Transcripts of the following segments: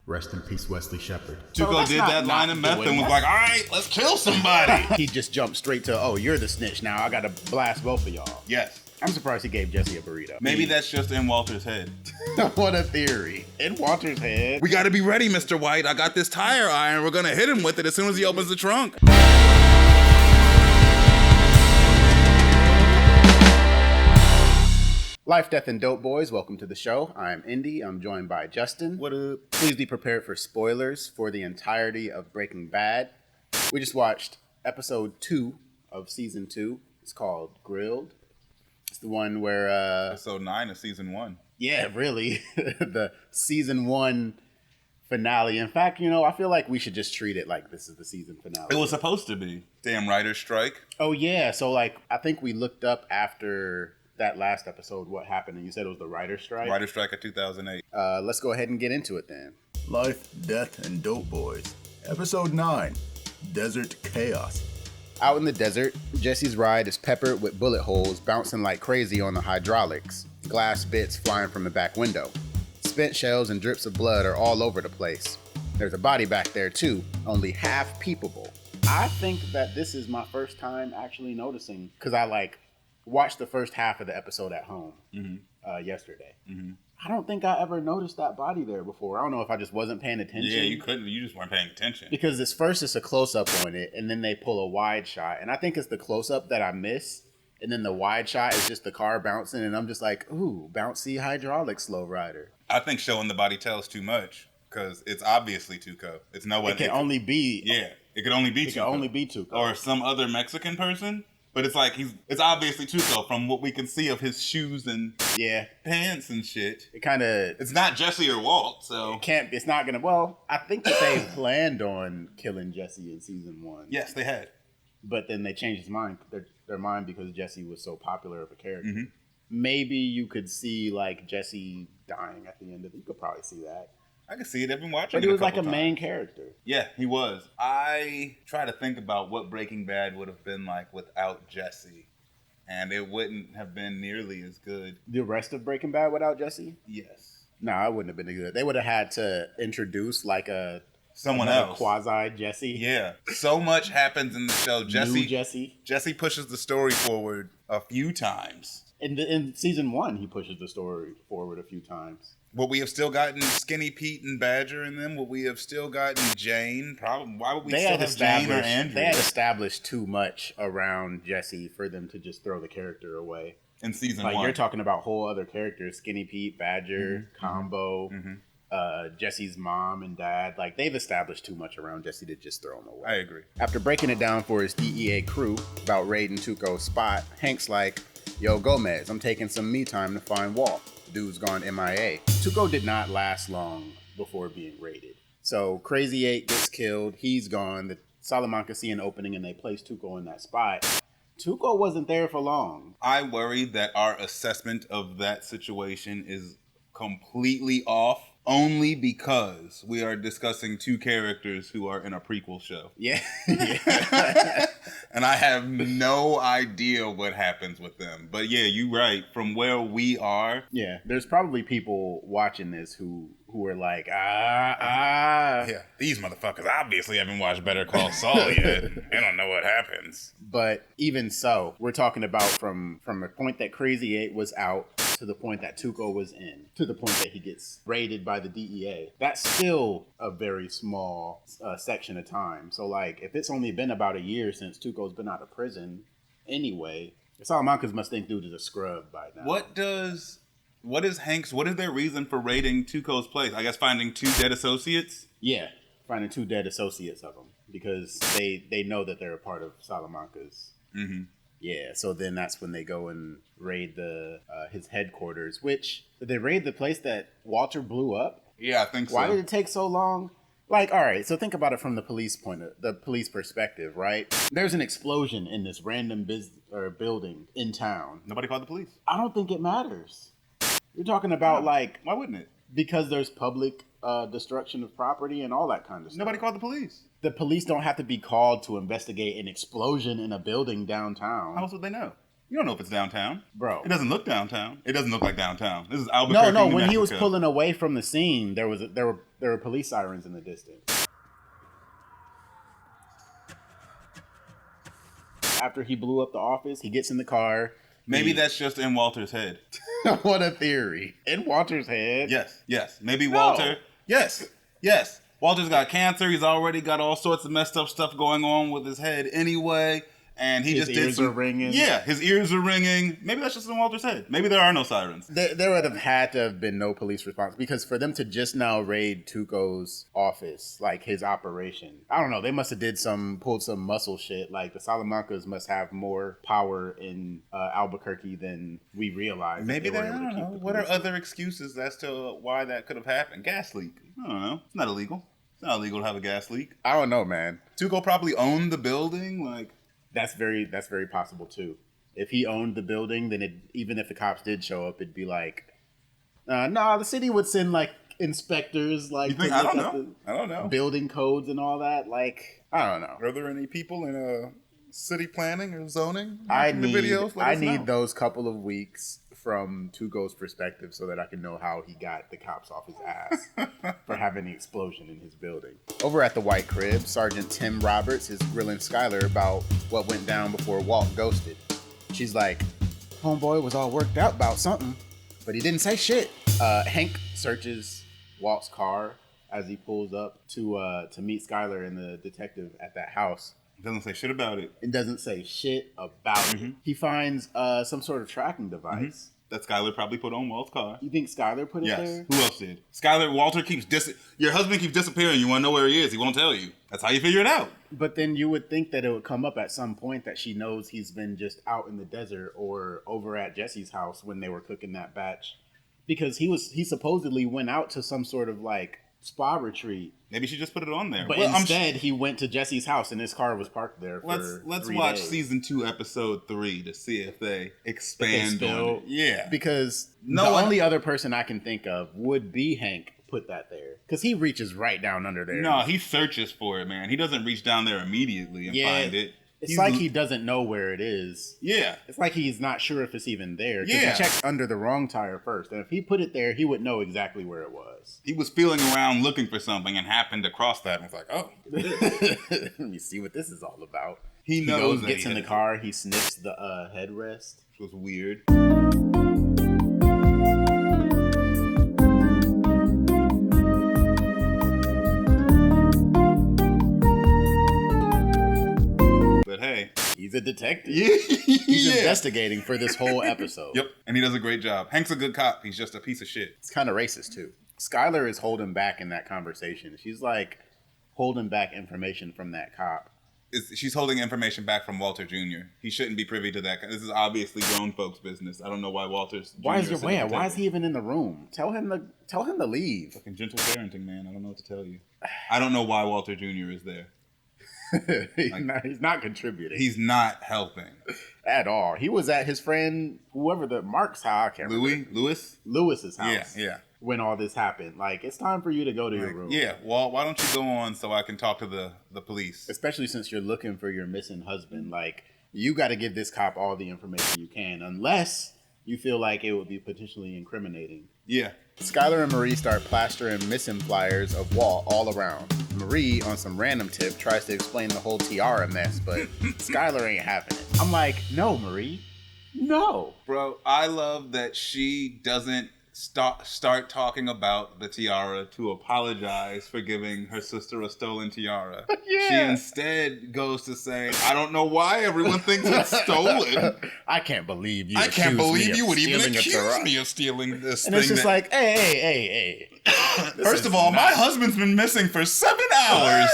Rest in peace, Wesley Shepard. Tuco did that line of Meth and was like, all right, let's kill somebody. He just jumped straight to, oh, you're the snitch now. I gotta blast both of y'all. Yes. I'm surprised he gave Jesse a burrito. Maybe that's just in Walter's head. What a theory. In Walter's head. We gotta be ready, Mr. White. I got this tire iron. We're gonna hit him with it as soon as he opens the trunk. Life, Death, and Dope Boys, welcome to the show. I'm Indy. I'm joined by Justin. What up? Please be prepared for spoilers for the entirety of Breaking Bad. We just watched episode 2 of season 2. It's called Grilled. It's the one where... Episode 9 of season 1. Yeah, really. The season 1 finale. In fact, you know, I feel like we should just treat it like this is the season finale. It was supposed to be. Damn writer's strike. Oh, yeah. So, like, I think we looked up after... that last episode, what happened, and you said it was the writer's strike? Writer's strike of 2008. Let's go ahead and get into it then. Life, Death, and Dope Boys. Episode 9, Desert Chaos. Out in the desert, Jesse's ride is peppered with bullet holes bouncing like crazy on the hydraulics, glass bits flying from the back window. Spent shells and drips of blood are all over the place. There's a body back there too, only half peepable. I think that this is my first time actually noticing, because I watched the first half of the episode at home yesterday. Mm-hmm. I don't think I ever noticed that body there before. I don't know if I just wasn't paying attention. Yeah, you couldn't. You just weren't paying attention. Because it's a close-up on it, and then they pull a wide shot. And I think it's the close-up that I miss, and then the wide shot is just the car bouncing, and I'm just like, ooh, bouncy hydraulic slow rider. I think showing the body tells too much, because it's obviously Tuco. It's no one. It can only be... Yeah, it could only be Tuco. It can only be Tuco. Or some other Mexican person. But it's like it's obviously Tuco from what we can see of his shoes and pants and shit. It kind of... It's not Jesse or Walt, so... It's not going to... Well, I think that they planned on killing Jesse in season 1. Yes, they had. But then they changed their mind because Jesse was so popular of a character. Mm-hmm. Maybe you could see, Jesse dying at the end of it. You could probably see that. I can see it. I've been watching it. But he was like a main character. Yeah, he was. I try to think about what Breaking Bad would have been like without Jesse, and it wouldn't have been nearly as good. The rest of Breaking Bad without Jesse? Yes. No, it wouldn't have been good. They would have had to introduce someone else, quasi Jesse. Yeah, so much happens in the show. New Jesse. Jesse pushes the story forward a few times. In season 1, he pushes the story forward a few times. Would we have still gotten Skinny Pete and Badger in them? Would we have still gotten Jane? Probably. Why would we still have Jane or Andrew? They had established too much around Jesse for them to just throw the character away. In season 1. You're talking about whole other characters. Skinny Pete, Badger, Combo, Jesse's mom and dad. They've established too much around Jesse to just throw him away. I agree. After breaking it down for his DEA crew about raiding Tuco's spot, Hank's like, yo, Gomez, I'm taking some me time to find Walt. Dude's gone MIA. Tuco did not last long before being raided. So Crazy 8 gets killed. He's gone. The Salamanca see an opening and they place Tuco in that spot. Tuco wasn't there for long. I worry that our assessment of that situation is completely off only because we are discussing two characters who are in a prequel show. Yeah. And I have no idea what happens with them. But yeah, you're right. From where we are. Yeah, there's probably people watching this who are like, Yeah, these motherfuckers obviously haven't watched Better Call Saul yet. They don't know what happens. But even so, we're talking about from the point that Crazy 8 was out to the point that Tuco was in, to the point that he gets raided by the DEA. That's still a very small section of time. So, if it's only been about a year since Tuco's been out of prison anyway, Salamancas must think dude is a scrub by now. What is their reason for raiding Tuco's place? I guess finding 2 dead associates? Yeah, finding 2 dead associates of them, because they know that they're a part of Salamanca's. Mm-hmm. Yeah, so then that's when they go and raid his headquarters, which, did they raid the place that Walter blew up? Yeah, I think so. Why did it take so long? All right, so think about it from the police perspective, right? There's an explosion in this random building in town. Nobody called the police. I don't think it matters. You're talking about why wouldn't it? Because there's public destruction of property and all that kind of stuff. Nobody called the police. The police don't have to be called to investigate an explosion in a building downtown. How else would they know? You don't know if it's downtown. Bro. It doesn't look downtown. It doesn't look like downtown. This is Albuquerque, No, New when he was Mexico. pulling away from the scene, there were police sirens in the distance. After he blew up the office, he gets in the car. Maybe that's just in Walter's head. What a theory. In Walter's head? Yes. Maybe No. Walter. Yes. Walter's got cancer. He's already got all sorts of messed up stuff going on with his head anyway. And he His just did ears are ringing. Yeah, his ears are ringing. Maybe that's just in Walter's head. Maybe there are no sirens. There would have had to have been no police response because for them to just now raid Tuco's office, like his operation, I don't know. They must have pulled some muscle shit. Like the Salamancas must have more power in Albuquerque than we realize. Maybe they they, were I able to don't keep know. the What are police. other excuses as to why that could have happened? Gas leak. I don't know. It's not illegal. It's not illegal to have a gas leak. I don't know, man. Tuco probably owned the building. Like, That's very possible too. If he owned the building, then even if the cops did show up, it'd be like, the city would send like inspectors, like you think? to I look don't up know. I don't know. the building codes and all that. Like, I don't know. Are there any people in city planning or zoning? I in the need videos? Let us know. those couple of weeks from Tuco's perspective so that I can know how he got the cops off his ass for having the explosion in his building. Over at the White Crib, Sergeant Tim Roberts is grilling Skylar about what went down before Walt ghosted. She's like, homeboy was all worked out about something, but he didn't say shit. Hank searches Walt's car as he pulls up to meet Skylar and the detective at that house. Doesn't say shit about it. It doesn't say shit about it. He finds some sort of tracking device. That Skylar probably put on Walt's car. You think Skylar put it Yes. there? Who else did? Skylar, Walter keeps your husband keeps disappearing. You want to know where he is. He won't tell you. That's how you figure it out. But then you would think that it would come up at some point that she knows he's been just out in the desert or over at Jesse's house when they were cooking that batch. Because he supposedly went out to some sort of like spa retreat. Maybe she just put it on there. But Well, instead, he went to Jesse's house and his car was parked there for let's 3 watch days. season 2, episode 3 to see if they expand spill. on it. Yeah. Because No the one- only other person I can think of would be Hank put that there. Because he reaches right down under there. No, he searches for it, man. He doesn't reach down there immediately and find it. It's like he doesn't know where it is. Yeah. It's like he's not sure if it's even there. Because Yeah. he checked under the wrong tire first. And if he put it there, he would know exactly where it was. He was feeling around looking for something and happened to cross that and was like, oh. Let me see what this is all about. He knows that gets he in the had- car, he sniffs the headrest. Which was weird. But hey. He's a detective. Yeah. He's investigating for this whole episode. Yep. And he does a great job. Hank's a good cop. He's just a piece of shit. It's kind of racist too. Skylar is holding back in that conversation. She's like holding back information from that cop. She's holding information back from Walter Jr. He shouldn't be privy to that. This is obviously grown folks' business. I don't know why Walter's Jr. Why is sitting at the Why is table. he even in the room? Tell him to leave. Fucking gentle parenting, man. I don't know what to tell you. I don't know why Walter Jr. is there. He's not contributing. He's not helping. At all. He was at his friend, whoever the Mark's house, I can't remember. Lewis's house. Yeah. When all this happened. Like, it's time for you to go to your room. Yeah, well, why don't you go on so I can talk to the police? Especially since you're looking for your missing husband. Like, you got to give this cop all the information you can, unless you feel like it would be potentially incriminating. Yeah. Skylar and Marie start plastering missing flyers of Walt all around. Marie, on some random tip, tries to explain the whole tiara mess, but Skylar ain't having it. I'm like, no, Marie. No. Bro, I love that she doesn't start talking about the tiara to apologize for giving her sister a stolen tiara. Yeah. She instead goes to say, I don't know why everyone thinks it's stolen. I can't believe you. I can't believe you would even stealing a accuse tiara. me of stealing this And thing. it's just like, hey. First of all, my husband's been missing for 7 hours.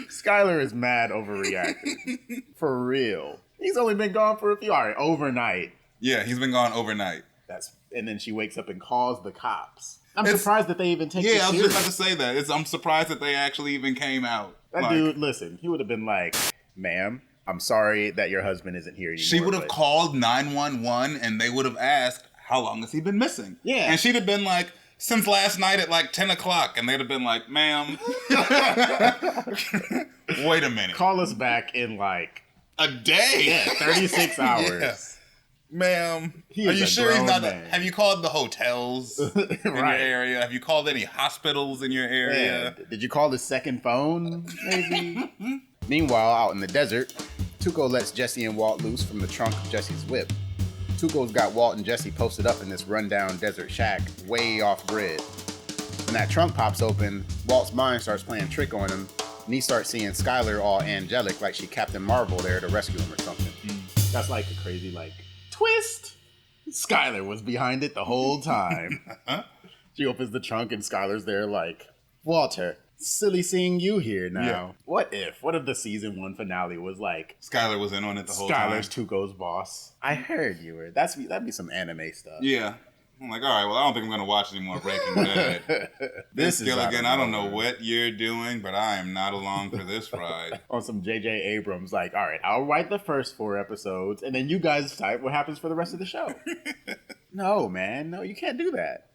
Skylar is mad overreacting. For real. He's only been gone for a few hours. Overnight. Yeah, he's been gone overnight. And then she wakes up and calls the cops. I'm surprised that they even take this Yeah, I was serious. just about to say that. I'm surprised that they actually even came out. That dude, listen, he would have been like, ma'am, I'm sorry that your husband isn't here anymore. She would have but- called 911 and they would have asked, how long has he been missing? Yeah. And she'd have been like, since last night at like 10 o'clock. And they'd have been like, ma'am, wait a minute. Call us back in like A day? Yeah, 36 hours. Yeah. Ma'am, He are is you a sure he's grown not? man. Have you called the hotels in your Right. area? Have you called any hospitals in your area? Yeah. Did you call the second phone, maybe? Meanwhile, out in the desert, Tuco lets Jesse and Walt loose from the trunk of Jesse's whip. Tuco's got Walt and Jesse posted up in this rundown desert shack way off grid. When that trunk pops open, Walt's mind starts playing trick on him, and he starts seeing Skylar all angelic like she Captain Marvel there to rescue him or something. That's like a crazy, twist! Skylar was behind it the whole time. She opens the trunk and Skylar's there like, Walter, silly seeing you here now. Yeah. What if the season 1 finale was like, Skylar was in on it the whole time. Skylar's Tuco's boss? I heard you were. That'd be some anime stuff. Yeah. I'm like, all right, well, I don't think I'm going to watch any more Breaking Bad. This is Gilligan, I don't know nowhere. what you're doing, but I am not along for this ride. On some J.J. Abrams, like, all right, I'll write the first 4 episodes, and then you guys decide what happens for the rest of the show. No, man. No, you can't do that.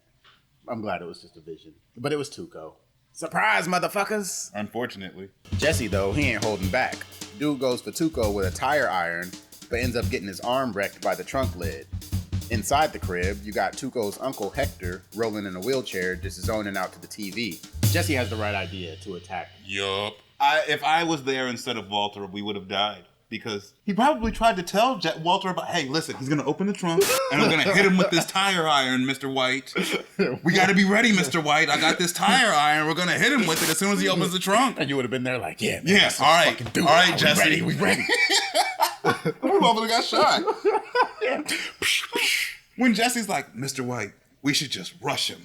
I'm glad it was just a vision. But it was Tuco. Surprise, motherfuckers! Unfortunately. Jesse, though, he ain't holding back. Dude goes for Tuco with a tire iron, but ends up getting his arm wrecked by the trunk lid. Inside the crib, you got Tuco's uncle Hector rolling in a wheelchair, just zoning out to the TV. Jesse has the right idea to attack. Yup. If I was there instead of Walter, we would have died. Because he probably tried to tell Walter about, hey, listen, he's going to open the trunk, and I'm going to hit him with this tire iron, Mr. White. We got to be ready, Mr. White. I got this tire iron. We're going to hit him with it as soon as he opens the trunk. And you would have been there like, yeah, man, Yeah, all right. fucking do All it. right, Jesse. We ready. We probably got shot. When Jesse's like, Mr. White, we should just rush him.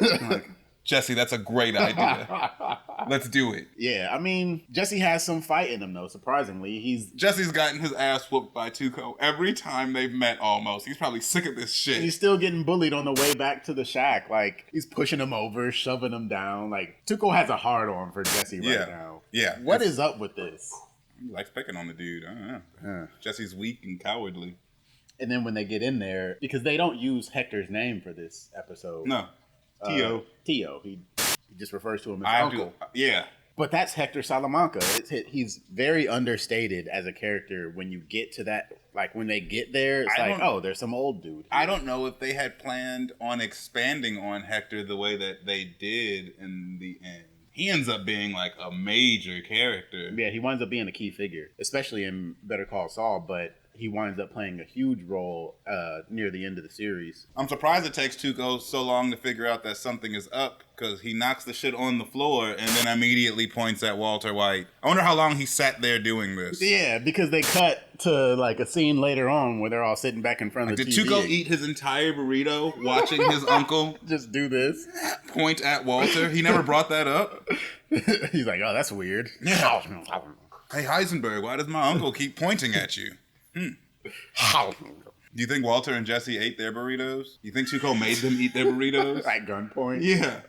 I'm like, Jesse, that's a great idea. Let's do it. Yeah, I mean, Jesse has some fight in him, though, surprisingly. Jesse's gotten his ass whooped by Tuco every time they've met almost. He's probably sick of this shit. He's still getting bullied on the way back to the shack. Like, he's pushing him over, shoving him down. Like, Tuco has a hard on for Jesse right now. Yeah. What is up with this? He likes picking on the dude. I don't know. Jesse's weak and cowardly. And then when they get in there, because they don't use Hector's name for this episode. No. Tio. Tio. He just refers to him as uncle. Yeah. But that's Hector Salamanca. He's very understated as a character when you get to that. Like, when they get there, it's there's some old dude here. I don't know if they had planned on expanding on Hector the way that they did in the end. He ends up being like a major character. Yeah, he winds up being a key figure, especially in Better Call Saul, but he winds up playing a huge role near the end of the series. I'm surprised it takes Tuco so long to figure out that something is up, because he knocks the shit on the floor and then immediately points at Walter White. I wonder how long he sat there doing this. Yeah, because they cut to like a scene later on where they're all sitting back in front of the Did TV. Tuco eat his entire burrito watching his uncle Just do this. point at Walter? He never brought that up. He's like, oh, that's weird. Yeah. Hey, Heisenberg, why does my uncle keep pointing at you? Do you think Walter and Jesse ate their burritos? You think Tuco made them eat their burritos? At gunpoint. Yeah.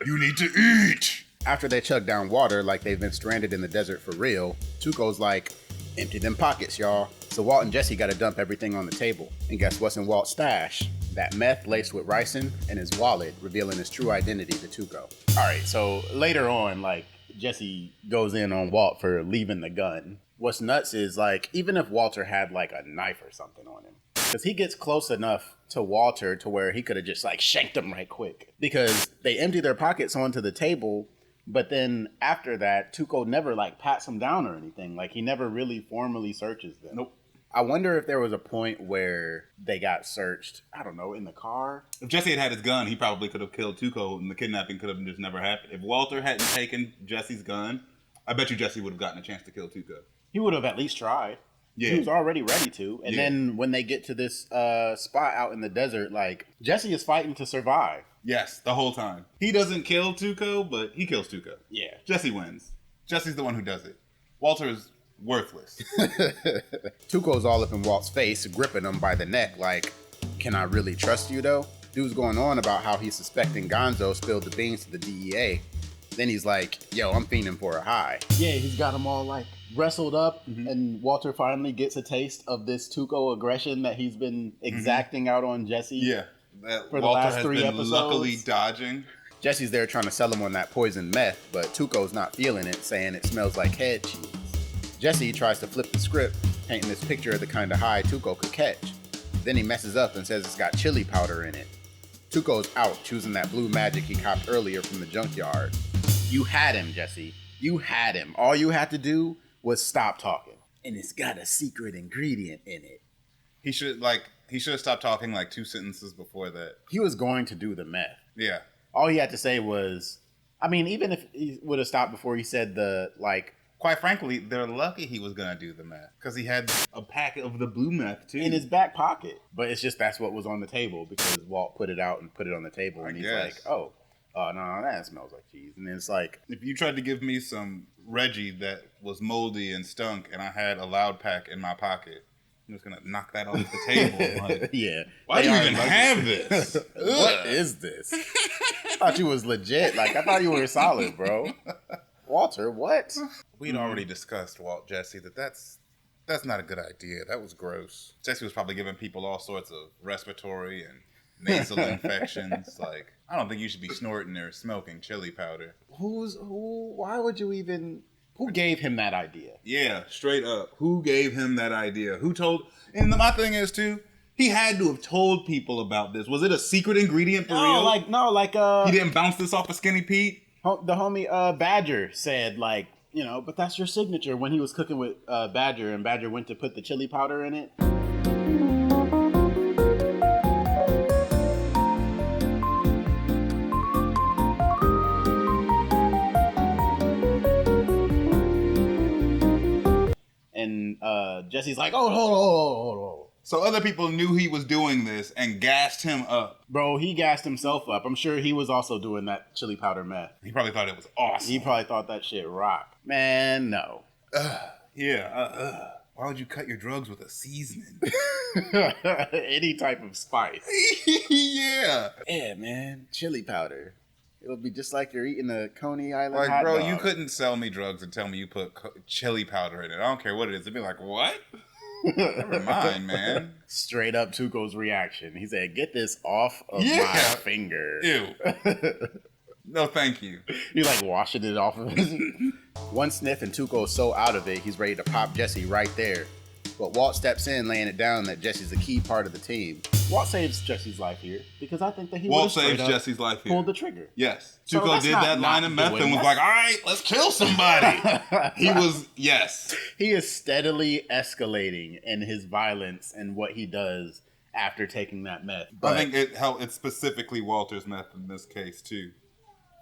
You need to eat. After they chug down water like they've been stranded in the desert for real, Tuco's like, empty them pockets, y'all. So Walt and Jesse gotta dump everything on the table. And guess what's in Walt's stash? That meth laced with ricin and his wallet, revealing his true identity to Tuco. Alright, so later on, like, Jesse goes in on Walt for leaving the gun. What's nuts is, like, even if Walter had, like, a knife or something on him, because he gets close enough to Walter to where he could have just, like, shanked him right quick. Because they empty their pockets onto the table, but then after that, Tuco never, like, pats him down or anything. Like, he never really formally searches them. Nope. I wonder if there was a point where they got searched, I don't know, in the car. If Jesse had had his gun, he probably could have killed Tuco and the kidnapping could have just never happened. If Walter hadn't taken Jesse's gun, I bet you Jesse would have gotten a chance to kill Tuco. He would have at least tried. Yeah. He was already ready to. And then when they get to this spot out in the desert, like, Jesse is fighting to survive. Yes, the whole time. He doesn't kill Tuco, but he kills Tuco. Yeah. Jesse wins. Jesse's the one who does it. Walter is worthless. Tuco's all up in Walt's face, gripping him by the neck like, can I really trust you, though? Dude's going on about how he's suspecting Gonzo spilled the beans to the DEA. Then he's like, yo, I'm fiending for a high. Yeah, he's got them all, like, wrestled up, and Walter finally gets a taste of this Tuco aggression that he's been exacting out on Jesse. Yeah. For the Walter last has 3 been episodes. luckily dodging. Jesse's there trying to sell him on that poison meth, but Tuco's not feeling it, saying it smells like head cheese. Jesse tries to flip the script painting this picture of the kind of high Tuco could catch. Then he messes up and says it's got chili powder in it. Tuco's out, choosing that blue magic he copped earlier from the junkyard. You had him, Jesse. You had him. All you had to do was stop talking. And it's got a secret ingredient in it. He should have stopped talking like 2 sentences before that. He was going to do the meth. Yeah. All he had to say was, I mean, even if he would have stopped before he said the, like... Quite frankly, they're lucky he was going to do the meth. Because he had a pack of the blue meth, too. in his back pocket. But it's just that's what was on the table because Walt put it out and put it on the table. And he's like, oh, no, that smells like cheese. And then it's like... If you tried to give me some Reggie that was moldy and stunk and I had a loud pack in my pocket, I'm just going to knock that off the table. Like, yeah. Why do you even have this? What is this? I thought you was legit. Like, I thought you were solid, bro. Walter, what? We'd already discussed, Walt, Jesse, that's not a good idea. That was gross. Jesse was probably giving people all sorts of respiratory and nasal infections. Like, I don't think you should be snorting or smoking chili powder. Why would you even... Who gave him that idea? Yeah, straight up. Who gave him that idea? Who told... And my thing is, too, he had to have told people about this. Was it a secret ingredient for real? He He didn't bounce this off of Skinny Pete? The homie Badger said, like, you know, but that's your signature when he was cooking with Badger and Badger went to put the chili powder in it. And Jesse's like, hold. So other people knew he was doing this and gassed him up. Bro, he gassed himself up. I'm sure he was also doing that chili powder meth. He probably thought it was awesome. He probably thought that shit rocked. Man, no. Why would you cut your drugs with a seasoning? Any type of spice. Yeah. Yeah, man. Chili powder. It'll be just like you're eating a Coney Island Like, hot bro, dog. you couldn't sell me drugs and tell me you put chili powder in it. I don't care what it is. It'd be like, what? Never mind, man. Straight up Tuco's reaction. He said, get this off of my finger. Ew. No, thank you. You're like washing it off of his... One sniff and Tuco's so out of it, he's ready to pop Jesse right there. But Walt steps in, laying it down that Jesse's a key part of the team. Walt saves Jesse's life here because I think that he Walt saves Jesse's life here. Pulled the trigger. Yes. So Tuco did that line of meth and was like, all right, let's kill somebody. He was, yes. He is steadily escalating in his violence and what he does after taking that meth. But I think it's specifically Walter's meth in this case, too.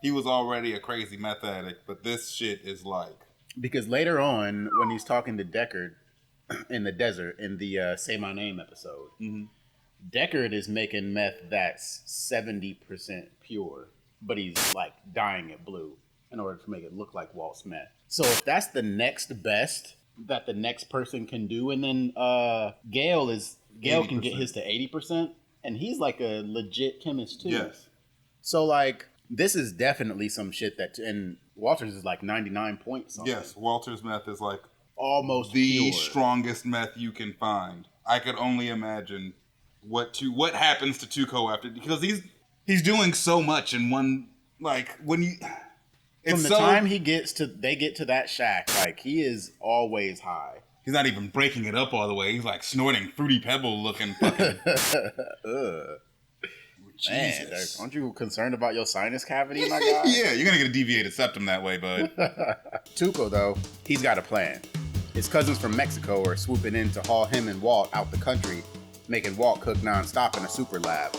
He was already a crazy meth addict, but this shit is like... Because later on, when he's talking to Deckard in the desert, in the Say My Name episode, Deckard is making meth that's 70% pure, but he's like dyeing it blue in order to make it look like Walt's meth. So if that's the next best that the next person can do, and then Gale can get his to 80%, and he's like a legit chemist too. Yes. So like... This is definitely some shit that, and Walter's is like 99 points. Yes, Walter's meth is like almost the pure. strongest meth you can find. I could only imagine what happens to Tuco after, because he's doing so much in one, like when you. From the time they get to that shack, like he is always high. He's not even breaking it up all the way. He's like snorting Fruity Pebble looking fucking. Man, Jesus. aren't you concerned about your sinus cavity, my guy? Yeah, you're gonna get a deviated septum that way, bud. Tuco, though, he's got a plan. His cousins from Mexico are swooping in to haul him and Walt out the country, making Walt cook nonstop in a super lab.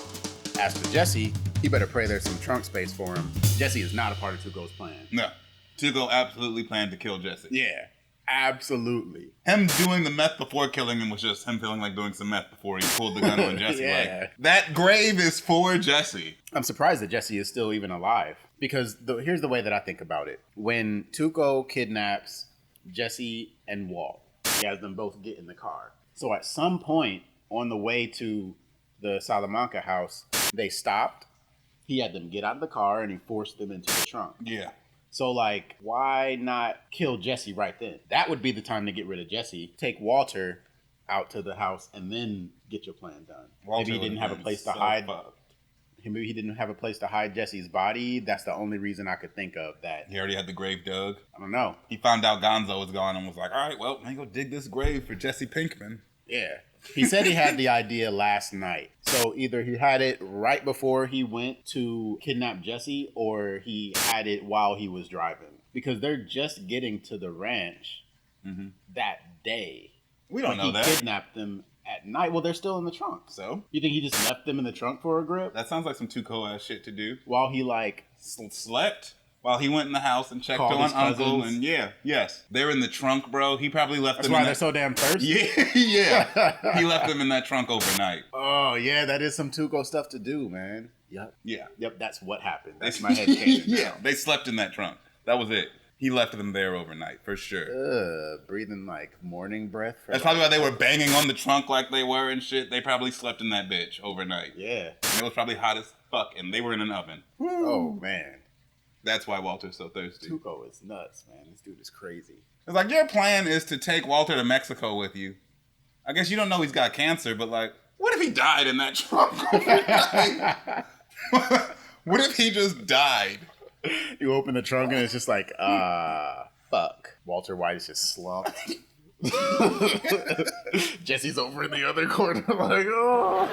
As for Jesse, he better pray there's some trunk space for him. Jesse is not a part of Tuco's plan. No. Tuco absolutely planned to kill Jesse. Yeah, absolutely. Him doing the meth before killing him was just him feeling like doing some meth before he pulled the gun on Jesse. Yeah. Like, that grave is for Jesse. I'm surprised that Jesse is still even alive. Because here's the way that I think about it. When Tuco kidnaps Jesse and Walt, he has them both get in the car. So at some point on the way to the Salamanca house, they stopped. He had them get out of the car and he forced them into the trunk. Yeah. So, like, why not kill Jesse right then? That would be the time to get rid of Jesse. Take Walter out to the house and then get your plan done. Walter Maybe he didn't have a place to hide. Fucked. maybe he didn't have a place to hide Jesse's body. That's the only reason I could think of that. He already had the grave dug. I don't know. He found out Gonzo was gone and was like, all right, well, I'm going to go dig this grave for Jesse Pinkman. Yeah. He said he had the idea last night. So either he had it right before he went to kidnap Jesse, or he had it while he was driving. Because they're just getting to the ranch that day. We don't know that. He kidnapped them at night. Well, they're still in the trunk. So? You think he just left them in the trunk for a grip? That sounds like some Tuco ass shit to do. While he slept? While he went in the house and checked Called on his Uncle. cousins. And yes. They're in the trunk, bro. He probably left That's them why in they're so damn thirsty. Yeah. He left them in that trunk overnight. Oh, yeah, that is some Tuco stuff to do, man. Yep. Yeah. Yep, that's what happened. That's my head canon. Yeah, they slept in that trunk. That was it. He left them there overnight, for sure. Breathing like morning breath. That's probably why they were banging on the trunk like they were and shit. They probably slept in that bitch overnight. Yeah. And it was probably hot as fuck, and they were in an oven. Oh, man. That's why Walter's so thirsty. Tuco is nuts, man. This dude is crazy. It's like, your plan is to take Walter to Mexico with you. I guess you don't know he's got cancer, but like, what if he died in that trunk? What if he just died? You open the trunk and it's just like, fuck. Walter White is just slumped. Jesse's over in the other corner like, oh.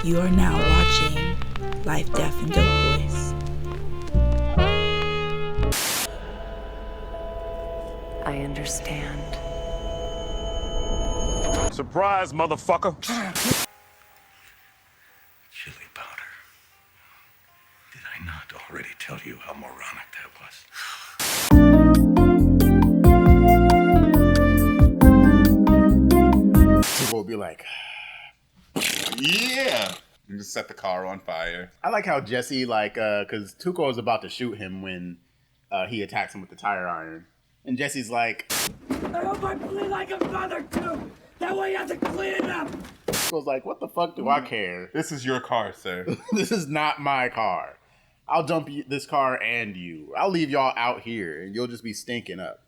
You are now watching Life, Death, and Dopeboys. I understand. Surprise, motherfucker. Chili powder. Did I not already tell you how moronic that was? Tuco will be like, Yeah. And just set the car on fire. I like how Jesse, because Tuco is about to shoot him when he attacks him with the tire iron. And Jesse's like, I hope I bleed like a mother too. That way you have to clean it up. Tuco's like, what the fuck do I care? This is your car, sir. This is not my car. I'll dump this car and you. I'll leave y'all out here and you'll just be stinking up.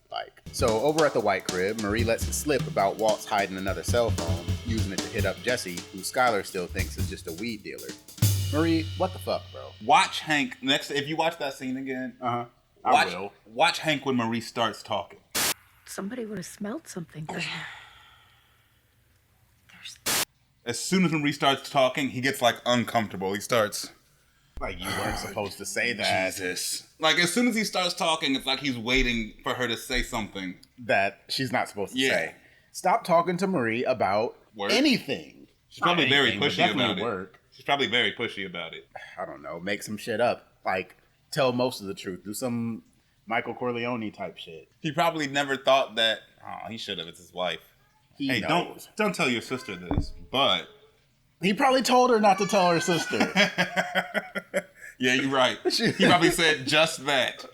So over at the White crib, Marie lets it slip about Walt's hiding another cell phone, using it to hit up Jesse, who Skylar still thinks is just a weed dealer. Marie, what the fuck, bro? Watch Hank if you watch that scene again. I will. Watch Hank when Marie starts talking. Somebody would have smelled something. As soon as Marie starts talking, he gets like uncomfortable. He starts Like, you weren't supposed to say that. Jesus. Like, as soon as he starts talking, it's like he's waiting for her to say something That she's not supposed to Yeah. say. Stop talking to Marie about Work? anything. She's probably Not very anything, but pushy definitely about it. work. She's probably very pushy about it. I don't know. Make some shit up. Like, tell most of the truth. Do some Michael Corleone type shit. He probably never thought that. Oh, he should have. It's his wife. He Hey, knows. don't tell your sister this. But He probably told her not to tell her sister. yeah, you're right. He probably said just that.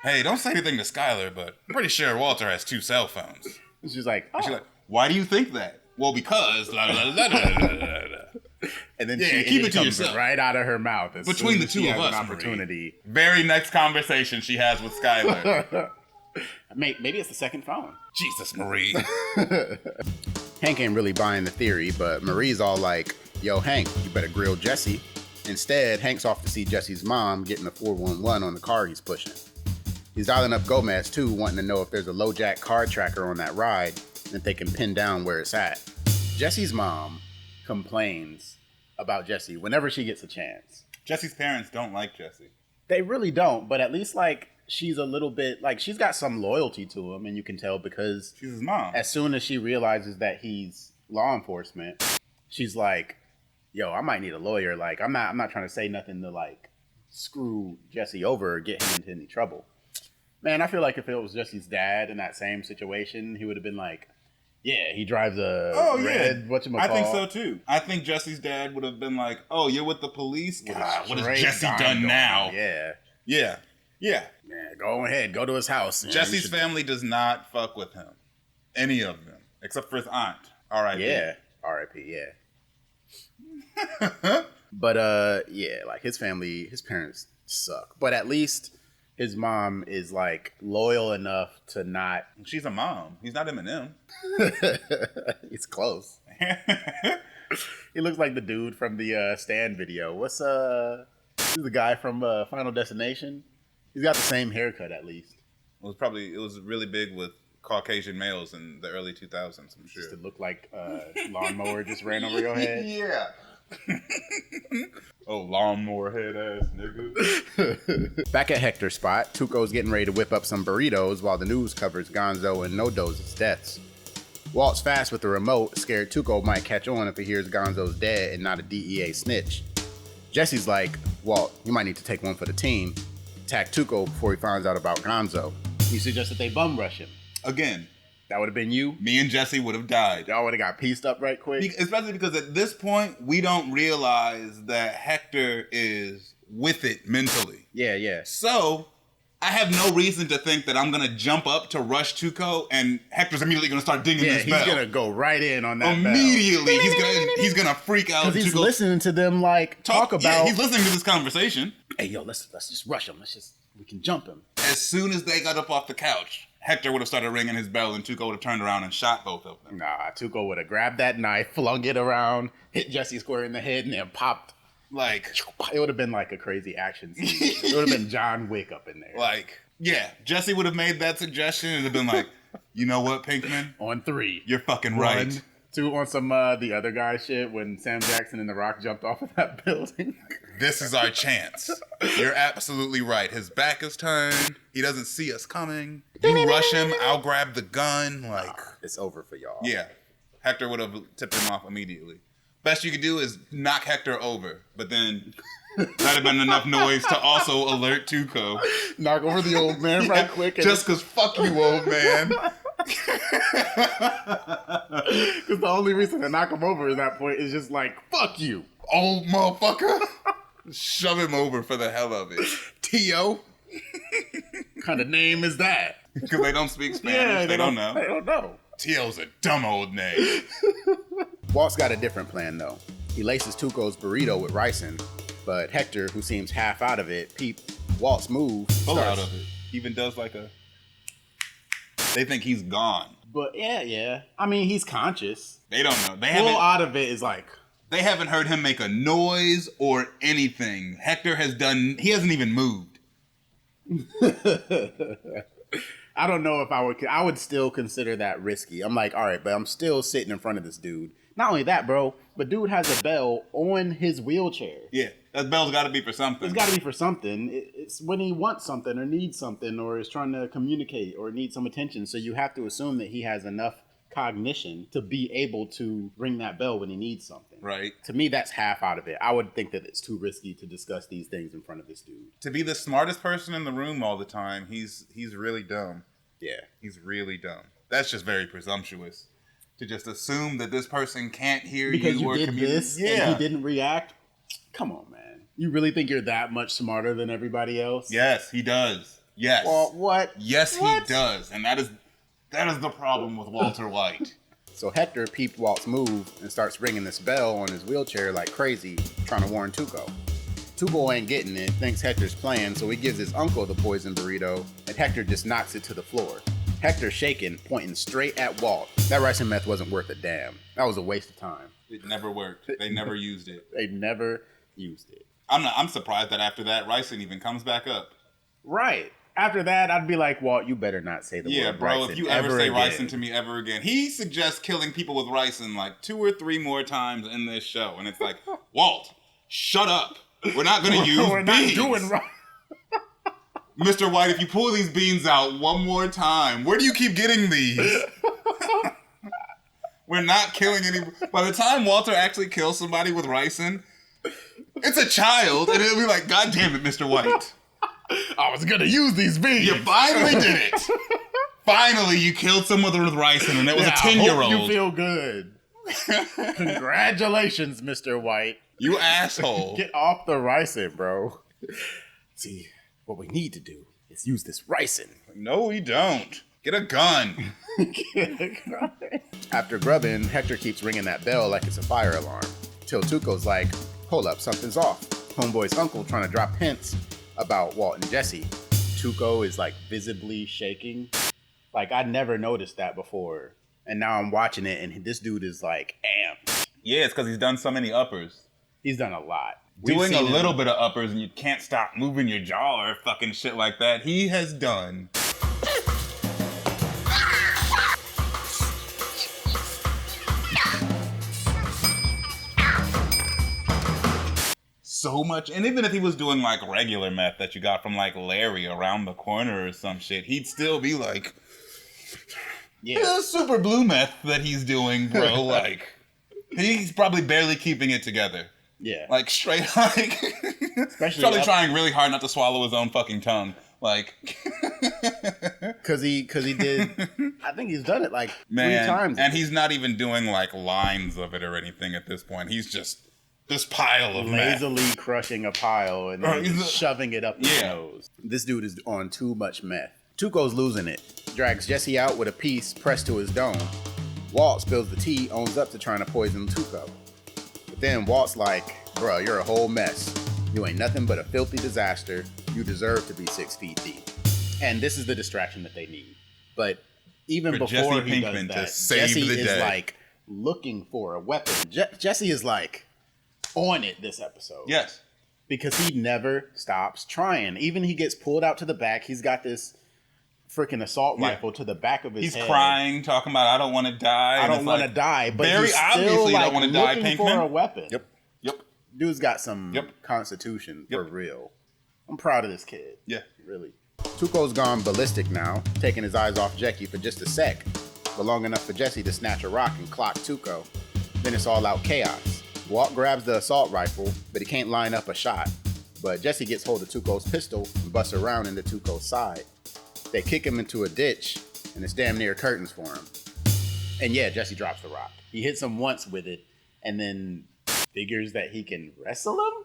Hey, don't say anything to Skylar, but I'm pretty sure Walter has 2 cell phones. She's like, oh. She's like, why do you think that? Well, because. La, la, la, la, la, la, la. And then Yeah, she keep it to comes yourself. right out of her mouth. As Between soon the as two she of has us, an opportunity. Very next conversation she has with Skylar. Maybe it's the second phone. Jesus, Marie. Hank ain't really buying the theory, but Marie's all like, yo, Hank, you better grill Jesse. Instead, Hank's off to see Jesse's mom getting a 411 on the car he's pushing. He's dialing up Gomez, too, wanting to know if there's a low-jack car tracker on that ride and if they can pin down where it's at. Jesse's mom complains about Jesse whenever she gets a chance. Jesse's parents don't like Jesse. They really don't, but at least, like, she's a little bit, like, she's got some loyalty to him, and you can tell because She's his mom. as soon as she realizes that he's law enforcement, she's like, yo, I might need a lawyer. Like, I'm not trying to say nothing to, like, screw Jesse over or get him into any trouble. Man, I feel like if it was Jesse's dad in that same situation, he would have been like, yeah, he drives a red, whatchamacall. I think so too. I think Jesse's dad would have been like, oh, you're with the police? God, what has Straight Jesse dime done going now? on. Yeah. Yeah. Yeah. Man, go ahead. Go to his house. Man. Jesse's You should- family does not fuck with him. Any of them. Except for his aunt. R.I.P. Yeah, R.I.P. Yeah. But yeah, like his family, his parents suck. But at least his mom is like loyal enough to not. She's a mom. He's not Eminem. It's close. He looks like the dude from the Stan video. What's who's the guy from Final Destination? He's got the same haircut at least. It was really big with Caucasian males in the early 2000s, I'm sure. Just to look like lawnmower just ran over your head. Yeah. Oh, lawnmower head ass nigga. Back at Hector's spot, Tuco's getting ready to whip up some burritos while the news covers Gonzo and No-Do's deaths. Walt's fast with the remote, scared Tuco might catch on if he hears Gonzo's dead and not a DEA snitch. Jesse's like, Walt, you might need to take one for the team. Attack Tuco before he finds out about Gonzo. You suggest that they bum rush him. Again. That would have been you? Me and Jesse would have died. Y'all would have got pieced up right quick? Especially because at this point, we don't realize that Hector is with it mentally. Yeah. So, I have no reason to think that I'm going to jump up to rush Tuco and Hector's immediately going to start dinging this bell. He's going to go right in on that immediately. He's going to freak out. Because he's listening to them talk about... Yeah, he's listening to this conversation. Hey, yo, let's just rush him. We can jump him. As soon as they got up off the couch, Hector would have started ringing his bell and Tuco would have turned around and shot both of them. Nah, Tuco would have grabbed that knife, flung it around, hit Jesse square in the head, and then popped. Like, it would have been like a crazy action scene. It would have been John Wick up in there. Like, yeah, Jesse would have made that suggestion and have been like, you know what, Pinkman? On 3. You're fucking right. 1, 2 on some the other guy shit when Sam Jackson and The Rock jumped off of that building. This is our chance. You're absolutely right. His back is turned. He doesn't see us coming. You rush him, I'll grab the gun. Like, it's over for y'all. Yeah. Hector would have tipped him off immediately. Best you could do is knock Hector over, but then that'd have been enough noise to also alert Tuco. Knock over the old man right quick. Just because fuck you, old man. Because the only reason to knock him over at that point is just like, fuck you, old motherfucker. Shove him over for the hell of it. T.O. kind of name is that? Because they don't speak Spanish. Yeah, they don't know. They don't know. T.O.'s a dumb old name. Walt's got a different plan, though. He laces Tuco's burrito with ricin, but Hector, who seems half out of it, Walt's move. Full out of it. Even does like a... They think he's gone. But yeah. I mean, he's conscious. They don't know. They Full out of it is like... They haven't heard him make a noise or anything. Hector has done... He hasn't even moved. I don't know if I would still consider that risky. I'm like, all right, but I'm still sitting in front of this dude. Not only that, bro, but dude has a bell on his wheelchair. Yeah, that bell's got to be for something. It's got to be for something. It's when he wants something or needs something or is trying to communicate or needs some attention. So you have to assume that he has enough cognition to be able to ring that bell when he needs something. Right. To me, that's half out of it. I would think that it's too risky to discuss these things in front of this dude. To be the smartest person in the room all the time, he's really dumb. Yeah. He's really dumb. That's just very presumptuous. To just assume that this person can't hear because you or did this yeah. and he didn't react. Come on, man. You really think you're that much smarter than everybody else? Yes, he does. Yes. Well, what? Yes, what? He does. And that is the problem with Walter White. So Hector peeped Walt's move and starts ringing this bell on his wheelchair like crazy, trying to warn Tuco. Tuco ain't getting it, thinks Hector's playing, so he gives his uncle the poison burrito, and Hector just knocks it to the floor. Hector shaking, pointing straight at Walt. That ricin meth wasn't worth a damn. That was a waste of time. It never worked. They never used it. They never used it. I'm surprised that after that, ricin even comes back up. Right. After that, I'd be like, Walt, you better not say the word ricin. Yeah, bro, if you ever say again. ricin to me ever again. He suggests killing people with ricin like 2 or 3 more times in this show. And it's like, Walt, shut up. We're not going to use We're beans. not doing right. Mr. White, if you pull these beans out one more time, where do you keep getting these? We're not killing any... By the time Walter actually kills somebody with ricin, it's a child, and it'll be like, God damn it, Mr. White. I was going to use these beans. You finally did it. Finally, you killed someone with ricin, and it was a 10-year-old. I hope you feel good. Congratulations, Mr. White. You asshole. Get off the ricin, bro. See, what we need to do is use this ricin. No, we don't. Get a gun. After grubbing, Hector keeps ringing that bell like it's a fire alarm. Till Tuco's like, hold up, something's off. Homeboy's uncle trying to drop hints about Walt and Jesse. Tuco is like visibly shaking. Like, I'd never noticed that before. And now I'm watching it and this dude is like amped. Yeah, it's because he's done so many uppers. He's done a lot. Doing a little bit of uppers and you can't stop moving your jaw or fucking shit like that. He has done so much. And even if he was doing like regular meth that you got from like Larry around the corner or some shit, he'd still be like, yeah, this super blue meth that he's doing, bro. Like, he's probably barely keeping it together. Yeah. Like, straight, like, especially probably trying really hard not to swallow his own fucking tongue. Like, cause he did, I think he's done it like 3 times. And he's not even doing like lines of it or anything at this point. He's just this pile of lazily meth. Crushing a pile and then shoving it up his nose. This dude is on too much meth. Tuco's losing it. Drags Jesse out with a piece pressed to his dome. Walt spills the tea, owns up to trying to poison Tuco. But then Walt's like, bruh, you're a whole mess. You ain't nothing but a filthy disaster. You deserve to be 6 feet deep. And this is the distraction that they need. But even For before Jesse he Pinkman does that, to save Jesse the is day. like looking for a weapon. Jesse is like on it this episode. Yes. Because he never stops trying. Even he gets pulled out to the back. He's got this freaking assault rifle to the back of his head. He's crying, talking about, I don't want to die. I don't want to die. But very he's still obviously like don't want to die, looking Pinkman. for a weapon. Yep. Dude's got some constitution for real. I'm proud of this kid. Yeah. Really. Tuco's gone ballistic now, taking his eyes off Jackie for just a sec, but long enough for Jesse to snatch a rock and clock Tuco. Then it's all out chaos. Walt grabs the assault rifle, but he can't line up a shot. But Jesse gets hold of Tuco's pistol and busts around into Tuco's side. They kick him into a ditch, and it's damn near curtains for him. And yeah, Jesse drops the rock. He hits him once with it, and then figures that he can wrestle him?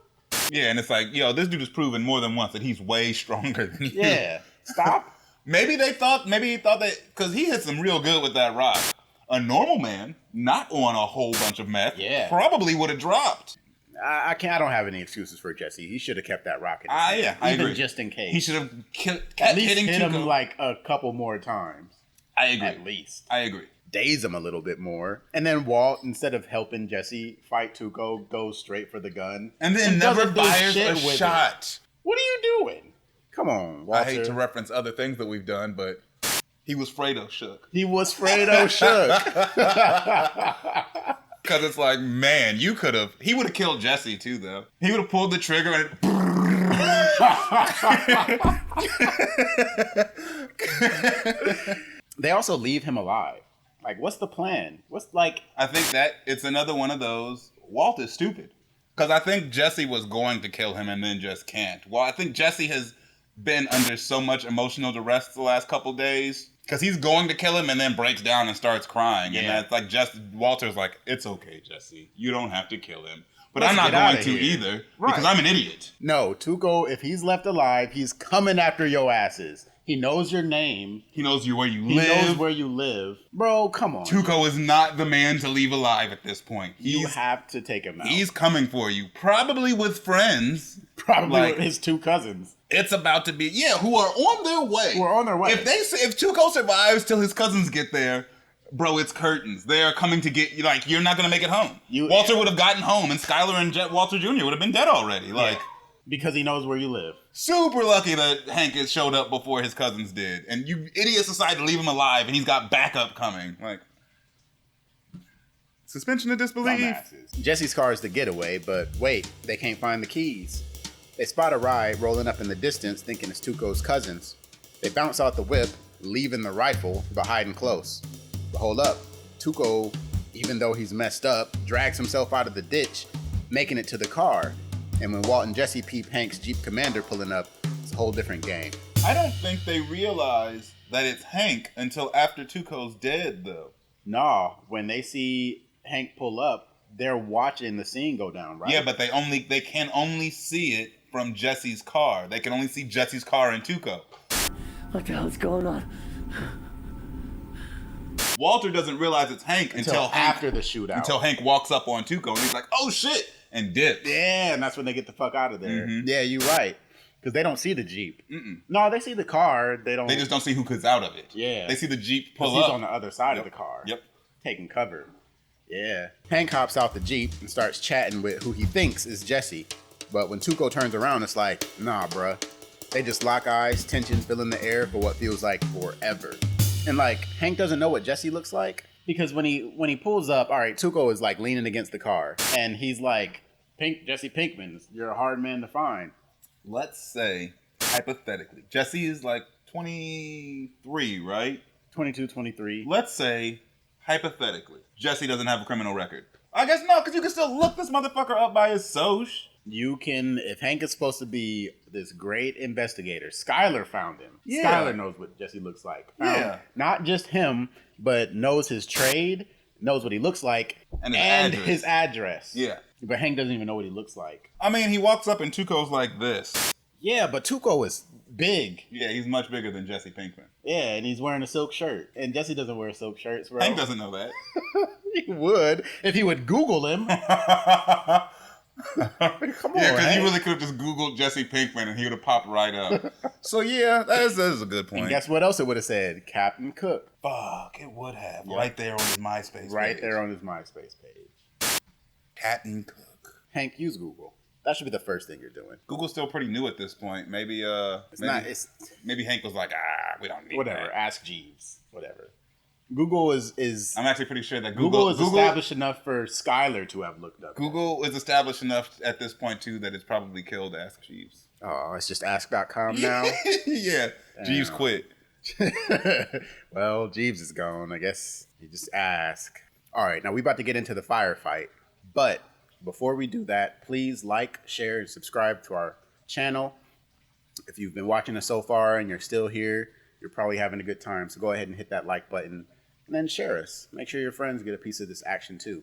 Yeah, and it's like, yo, this dude has proven more than once that he's way stronger than you. Yeah. Stop. Maybe he thought that, because he hits him real good with that rock. A normal man, not on a whole bunch of meth, probably would have dropped. I don't have any excuses for Jesse. He should have kept that rock in his hand, yeah, I even agree. just in case. He should have at least hitting hit him Tuco. like a couple more times. I agree. At least. I agree. Daze him a little bit more. And then Walt, instead of helping Jesse fight Tuco, goes straight for the gun. And then never doesn't do fires shit a with shot. it. What are you doing? Come on, Walter. I hate to reference other things that we've done, but he was Fredo shook. He was Fredo shook. Because it's like, man, he would have killed Jesse too, though. He would have pulled the trigger and They also leave him alive. Like, what's the plan? I think that it's another one of those, Walt is stupid. Because I think Jesse was going to kill him and then just can't. Well, I think Jesse has been under so much emotional duress the last couple days. Because he's going to kill him and then breaks down and starts crying. Yeah. And that's like, Walter's like, it's okay, Jesse. You don't have to kill him. But I'm not going to either. Right. Because I'm an idiot. No, Tuco, if he's left alive, he's coming after your asses. He knows your name. He knows where you live. He knows where you live. Bro, come on. Tuco is not the man to leave alive at this point. You have to take him out. He's coming for you. Probably with friends. Probably with his 2 cousins. It's about to be, who are on their way. Who are on their way. If Tuco survives till his cousins get there, bro, it's curtains. They are coming to get you. Like, you're not going to make it home. Walter would have gotten home, and Skylar and Walter Jr. would have been dead already. Like, because he knows where you live. Super lucky that Hank had showed up before his cousins did. And you idiots decided to leave him alive, and he's got backup coming. Like, suspension of disbelief. Jesse's car is the getaway, but wait, they can't find the keys. They spot a ride rolling up in the distance, thinking it's Tuco's cousins. They bounce out the whip, leaving the rifle, but hiding close. But hold up, Tuco, even though he's messed up, drags himself out of the ditch, making it to the car. And when Walt and Jesse peep Hank's Jeep Commander pulling up, it's a whole different game. I don't think they realize that it's Hank until after Tuco's dead, though. Nah, when they see Hank pull up, they're watching the scene go down, right? Yeah, but they can only see it from Jesse's car. They can only see Jesse's car and Tuco. What the hell's going on? Walter doesn't realize it's Hank until after the shootout. Until Hank walks up on Tuco and he's like, oh shit, and dips. Yeah, and that's when they get the fuck out of there. Yeah, you're right. Because they don't see the Jeep. No, they see the car. They just don't see who gets out of it. Yeah. They see the Jeep pull up. He's on the other side of the car. Yep. Taking cover. Yeah. Hank hops out the Jeep and starts chatting with who he thinks is Jesse. But when Tuco turns around, it's like, nah, bruh. They just lock eyes, tension filling the air for what feels like forever. And like, Hank doesn't know what Jesse looks like. Because when he pulls up, all right, Tuco is like leaning against the car. And he's like, Jesse Pinkman, you're a hard man to find. Let's say, hypothetically, Jesse is like 23, right? 22, 23. Let's say, hypothetically, Jesse doesn't have a criminal record. I guess no, because you can still look this motherfucker up by his soch. You can, if Hank is supposed to be this great investigator, Skyler found him. Yeah. Skyler knows what Jesse looks like. Not just him, but knows his trade, knows what he looks like, and his address. Yeah. But Hank doesn't even know what he looks like. I mean, he walks up and Tuco's like this. Yeah, but Tuco is big. Yeah, he's much bigger than Jesse Pinkman. Yeah, and he's wearing a silk shirt. And Jesse doesn't wear silk shirts, bro. Hank doesn't know that. He would, if he would Google him. Come on, yeah, because you really could have just Googled Jesse Pinkman and he would have popped right up. So yeah, that is a good point. And guess what else it would have said? Captain Cook. Fuck, it would have. Yep. Right there on his MySpace page. Right there on his MySpace page. Captain Cook. Hank, use Google. That should be the first thing you're doing. Google's still pretty new at this point. Maybe maybe Hank was like, we don't need whatever. that. Ask Jeeves. Whatever. Google is I'm actually pretty sure that Google is established enough for Skyler to have looked up. Google is established enough at this point too that it's probably killed Ask Jeeves. Oh, it's just ask.com now? Yeah. Damn. Jeeves quit. Well, Jeeves is gone. I guess you just ask. All right, now we about to get into the firefight. But before we do that, please like, share, and subscribe to our channel. If you've been watching us so far and you're still here, you're probably having a good time. So go ahead and hit that like button and then share us. Make sure your friends get a piece of this action too.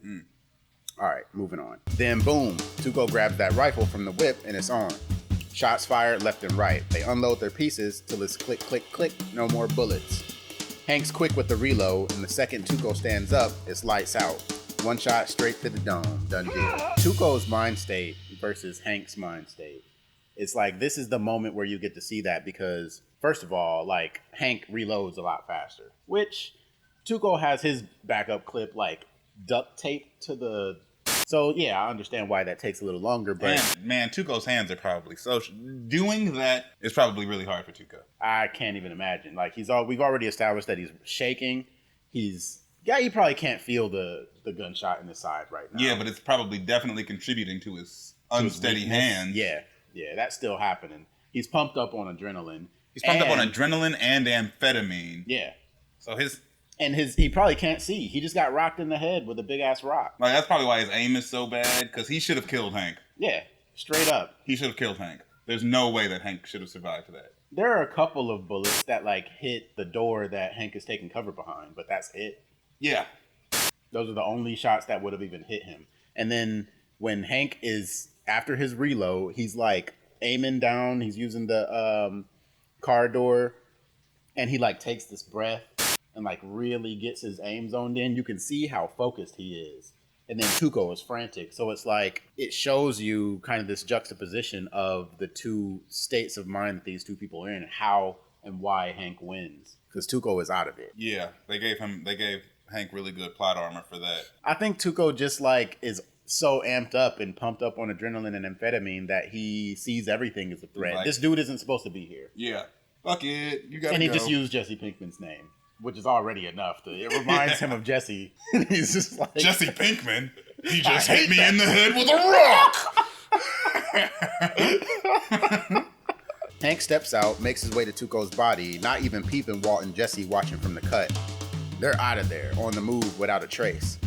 All right, moving on. Then boom, Tuco grabs that rifle from the whip and it's on. Shots fired left and right. They unload their pieces till it's click, click, click, no more bullets. Hank's quick with the reload, and the second Tuco stands up, it's lights out. One shot straight to the dome. Done deal. Tuco's mind state versus Hank's mind state. It's like, this is the moment where you get to see that because, first of all, like, Hank reloads a lot faster. Which, Tuco has his backup clip, like, duct taped to the... So, yeah, I understand why that takes a little longer, but... Man, Tuco's hands are probably... So, doing that is probably really hard for Tuco. I can't even imagine. Like, we've already established that he's shaking. Yeah, he probably can't feel the gunshot in his side right now. Yeah, but it's probably definitely contributing to his unsteady hands. Yeah, that's still happening. He's pumped up on adrenaline. He's pumped up on adrenaline and amphetamine. Yeah. So he probably can't see. He just got rocked in the head with a big ass rock. Like, that's probably why his aim is so bad, because he should have killed Hank. Yeah, straight up. He should have killed Hank. There's no way that Hank should have survived that. There are a couple of bullets that like hit the door that Hank is taking cover behind, but that's it. Yeah. Those are the only shots that would have even hit him. And then when Hank is, after his reload, he's like aiming down. He's using the car door. And he like takes this breath and like really gets his aim zoned in. You can see how focused he is. And then Tuco is frantic. So it's like, it shows you kind of this juxtaposition of the two states of mind that these two people are in. How and why Hank wins. Because Tuco is out of it. Yeah, they gave Hank really good plot armor for that. I think Tuco just like is so amped up and pumped up on adrenaline and amphetamine that he sees everything as a threat. Like, this dude isn't supposed to be here. Yeah. Fuck it. You gotta And he just used Jesse Pinkman's name, which is already enough. It reminds him of Jesse. He's just like... Jesse Pinkman? He just hit me in the head with a rock! Hank steps out, makes his way to Tuco's body, not even peeping Walt and Jesse watching from the cut. They're out of there, on the move without a trace.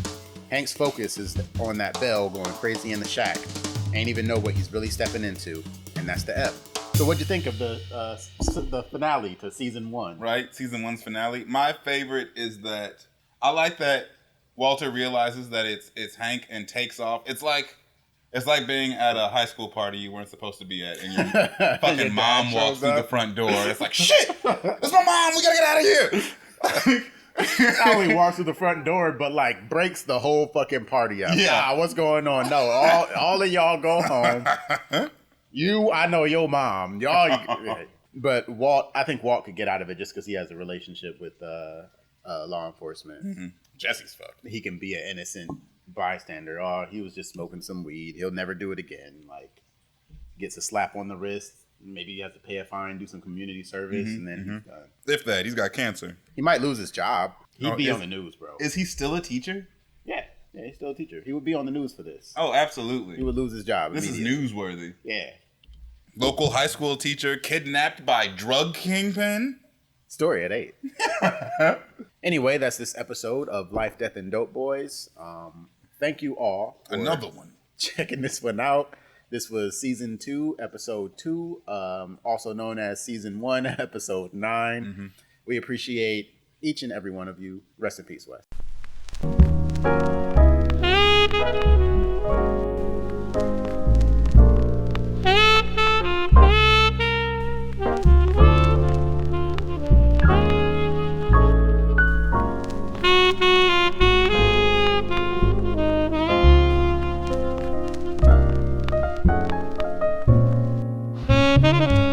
Hank's focus is on that bell going crazy in the shack. Ain't even know what he's really stepping into, and that's the F. So what'd you think of the finale to season 1? Right, season 1's finale. My favorite is that I like that Walter realizes that it's Hank and takes off. It's like being at a high school party you weren't supposed to be at, and your fucking mom walks through the front door. It's like, shit, it's my mom. We gotta get out of here. Not only walks through the front door, but like breaks the whole fucking party up. Yeah. What's going on? No, all of y'all go home. I know your mom. Y'all, but I think Walt could get out of it just because he has a relationship with law enforcement. Mm-hmm. Jesse's fucked. He can be an innocent bystander. Oh, he was just smoking some weed. He'll never do it again. Like, gets a slap on the wrist. Maybe he has to pay a fine, do some community service, and then he's done. If that, he's got cancer. He might lose his job. He'd be on the news, bro. Is he still a teacher? Yeah, he's still a teacher. He would be on the news for this. Oh, absolutely. He would lose his job. This is newsworthy. Yeah. Local high school teacher kidnapped by drug kingpin. Story at 8. Anyway, that's this episode of Life, Death, and Dope Boys. Thank you all for Another one. checking this one out. This was season 2, episode 2, also known as season 1, episode 9. Mm-hmm. We appreciate each and every one of you. Rest in peace, Wes. Thank you.